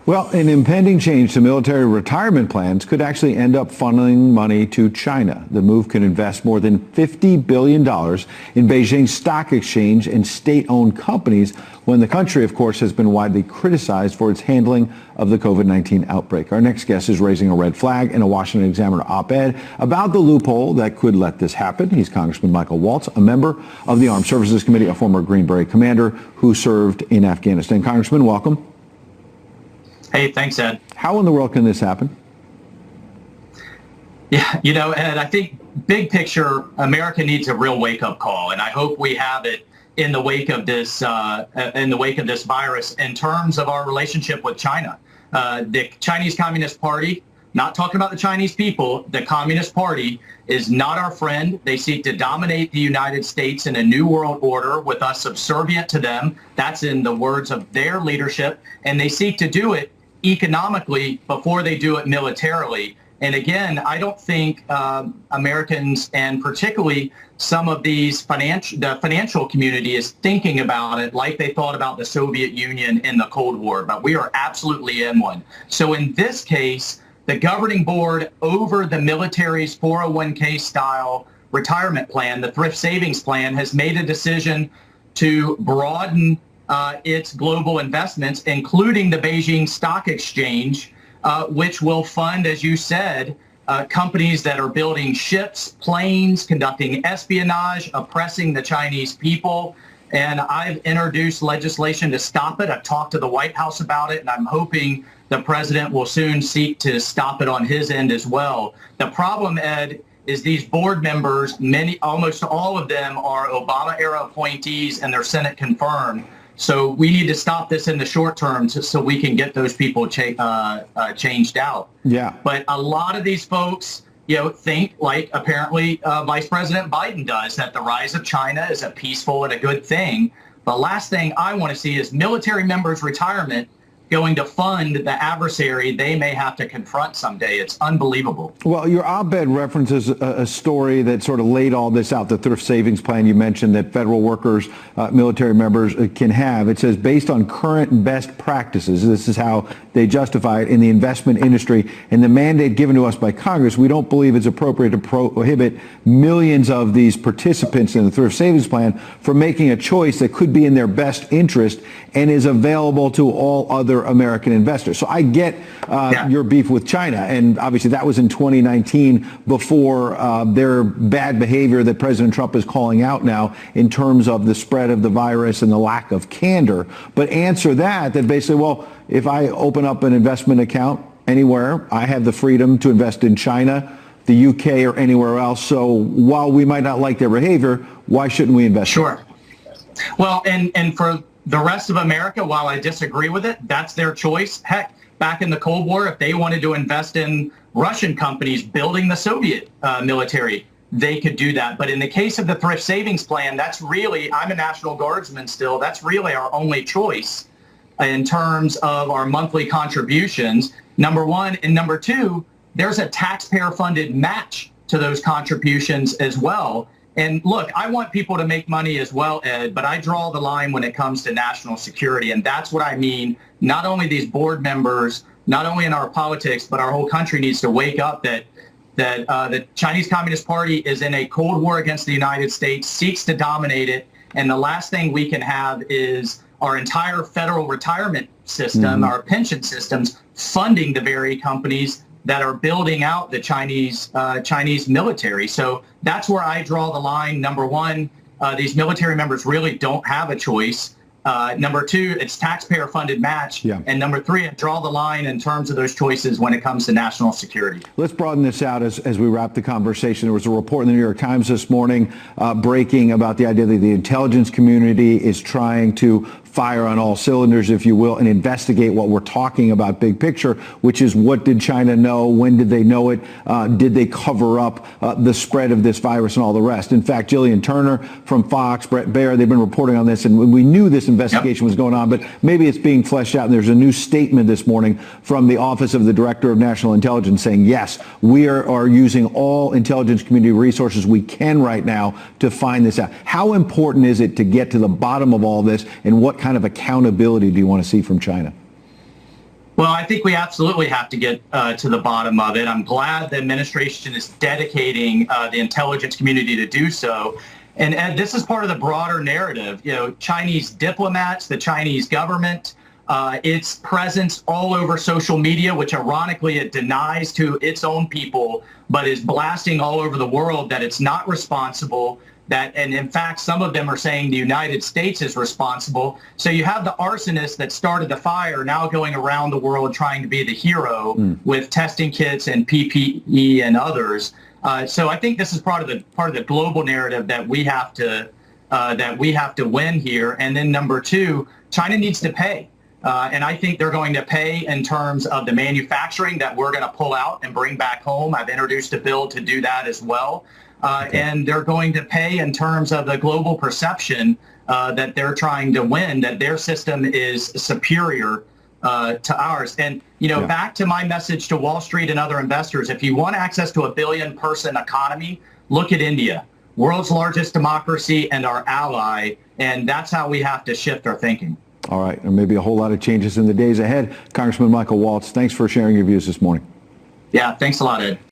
Well, an impending change to military retirement plans could actually end up funneling money to China. The move could invest more than $50 billion in Beijing's stock exchange and state-owned companies when the country, of course, has been widely criticized for its handling of the COVID-19 outbreak. Our next guest is raising a red flag in a Washington Examiner op-ed about the loophole that could let this happen. He's Congressman Michael Waltz, a member of the Armed Services Committee, a former Green Beret commander who served in Afghanistan. Congressman, welcome. Hey, thanks, Ed. How in the world can this happen? Yeah, Ed, I think big picture, America needs a real wake-up call, and I hope we have it in the wake of this virus in terms of our relationship with China. The Chinese Communist Party, not talking about the Chinese people, the Communist Party is not our friend. They seek to dominate the United States in a new world order with us subservient to them. That's in the words of their leadership, and they seek to do it economically before they do it militarily. And again, I don't think Americans, and particularly some of the financial community, is thinking about it like they thought about the Soviet Union in the Cold War, but we are absolutely in one. So in this case, the governing board over the military's 401k style retirement plan, the thrift savings plan, has made a decision to broaden its global investments, including the Beijing Stock Exchange, which will fund, as you said, companies that are building ships, planes, conducting espionage, oppressing the Chinese people. And I've introduced legislation to stop it. I've talked to the White House about it, and I'm hoping the president will soon seek to stop it on his end as well. The problem, Ed, is these board members, almost all of them are Obama-era appointees, and they're Senate confirmed. So we need to stop this in the short term so we can get those people changed out. Yeah. But a lot of these folks, think like apparently Vice President Biden does, that the rise of China is a peaceful and a good thing. The last thing I want to see is military members' retirement going to fund the adversary they may have to confront someday. It's unbelievable. Well, your op-ed references a story that sort of laid all this out, the thrift savings plan you mentioned that federal workers, military members can have. It says, based on current best practices, this is how they justify it in the investment industry, and the mandate given to us by Congress, we don't believe it's appropriate to prohibit millions of these participants in the thrift savings plan from making a choice that could be in their best interest and is available to all other American investors. So I get your beef with China, and obviously that was in 2019 before their bad behavior that President Trump is calling out now in terms of the spread of the virus and the lack of candor. But answer that basically, well, if I open up an investment account anywhere, I have the freedom to invest in China, the UK, or anywhere else. So while we might not like their behavior, why shouldn't we invest? Sure. Well, and for the rest of America, while I disagree with it, that's their choice. Heck, back in the Cold War, if they wanted to invest in Russian companies building the Soviet military, they could do that. But in the case of the thrift savings plan, that's really, I'm a National Guardsman still, that's really our only choice in terms of our monthly contributions, number one. And number two, there's a taxpayer-funded match to those contributions as well. And look, I want people to make money as well, Ed, but I draw the line when it comes to national security. And that's what I mean. Not only these board members, not only in our politics, but our whole country needs to wake up that the Chinese Communist Party is in a Cold War against the United States, seeks to dominate it. And the last thing we can have is our entire federal retirement system, our pension systems, funding the very companies that are building out the Chinese military. So that's where I draw the line. Number one, these military members really don't have a choice. Number two, it's taxpayer-funded match. Yeah. And number three, I draw the line in terms of those choices when it comes to national security. Let's broaden this out as we wrap the conversation. There was a report in the New York Times this morning breaking about the idea that the intelligence community is trying to fire on all cylinders, if you will, and investigate what we're talking about big picture, which is what did China know? When did they know it? Did they cover up the spread of this virus and all the rest? In fact, Jillian Turner from Fox, Brett Baer, they've been reporting on this, and we knew this investigation was going on, but maybe it's being fleshed out. And there's a new statement this morning from the Office of the Director of National Intelligence saying, yes, we are using all intelligence community resources we can right now to find this out. How important is it to get to the bottom of all this, and what kind of accountability do you want to see from China? Well, I think we absolutely have to get to the bottom of it. I'm glad the administration is dedicating the intelligence community to do so. And this is part of the broader narrative. You know, Chinese diplomats, the Chinese government, its presence all over social media, which ironically it denies to its own people, but is blasting all over the world that it's not responsible. And in fact, some of them are saying the United States is responsible. So you have the arsonist that started the fire now going around the world trying to be the hero with testing kits and PPE and others. So I think this is part of the global narrative that we have to win here. And then number two, China needs to pay. And I think they're going to pay in terms of the manufacturing that we're going to pull out and bring back home. I've introduced a bill to do that as well. And they're going to pay in terms of the global perception that they're trying to win, that their system is superior to ours. And, you know, back to my message to Wall Street and other investors, if you want access to a billion-person economy, look at India, world's largest democracy and our ally. And that's how we have to shift our thinking. All right. And maybe a whole lot of changes in the days ahead. Congressman Michael Waltz, thanks for sharing your views this morning. Yeah, thanks a lot, Ed.